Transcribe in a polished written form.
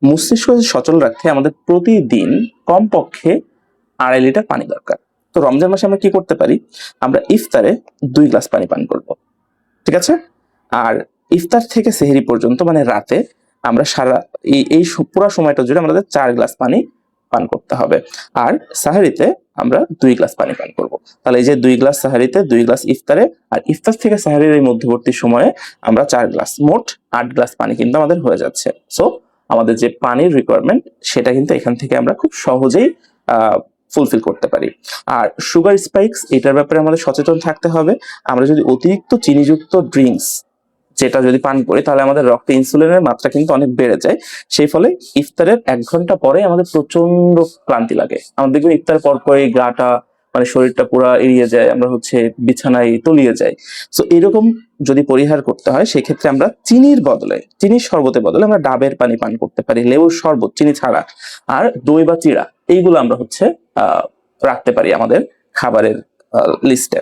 মস্তিষ্ক সচল রাখতে আমাদের প্রতিদিন কমপক্ষে 2.5 লিটার পানি দরকার। তো রমজান মাসে আমরা কি করতে পারি? আমরা ইফতারে 2 গ্লাস পানি পান করব, ঠিক আছে? আর ইফতার থেকে সেহরি পর্যন্ত মানে রাতে আমরা সারা এই পুরো সময়টা জুড়ে আমাদের 4 গ্লাস পানি পান করতে হবে। আর সাহারিতে আমরা 2 গ্লাস পানি পান করব। তাহলে এই যে 2 গ্লাস সাহারিতে, 2 গ্লাস ইফতারে, আর ইফতার থেকে সাহারির এই মধ্যবর্তী সময়ে আমরা 4 গ্লাস, মোট 8 গ্লাস পানি কিন্তু আমাদের হয়ে যাচ্ছে। সো আমাদের যে পানির রিকোয়ারমেন্ট সেটা কিন্তু এখান থেকে আমরা খুব সহজেই ফুলফিল করতে পারি। আর সুগার স্পাইকস, এটার ব্যাপারে আমাদের সচেতন থাকতে হবে। আমরা যদি অতিরিক্ত চিনিযুক্ত ড্রিঙ্কস যেটা যদি পান করি তাহলে আমাদের রক্তে ইনসুলিনের মাত্রা কিন্তু অনেক বেড়ে যায়। সেই ফলে ইফতারের 1 ঘন্টা পরে আমাদের প্রচন্ড ক্লান্তি লাগে। আমরা দেখবেন ইফতার পর পরে গাটা মানে শরীরটা পুরো এড়িয়ে যায়, আমরা বিছানায় তলিয়ে যাই। সো এরকম যদি পরিহার করতে হয় সেক্ষেত্রে আমরা চিনির শরবতের বদলে আমরা ডাবের পানি পান করতে পারি, লেবুর শরবত চিনি ছাড়া। আর দই বা চিড়া এইগুলো আমরা রাখতে পারি আমাদের খাবারের লিস্টে।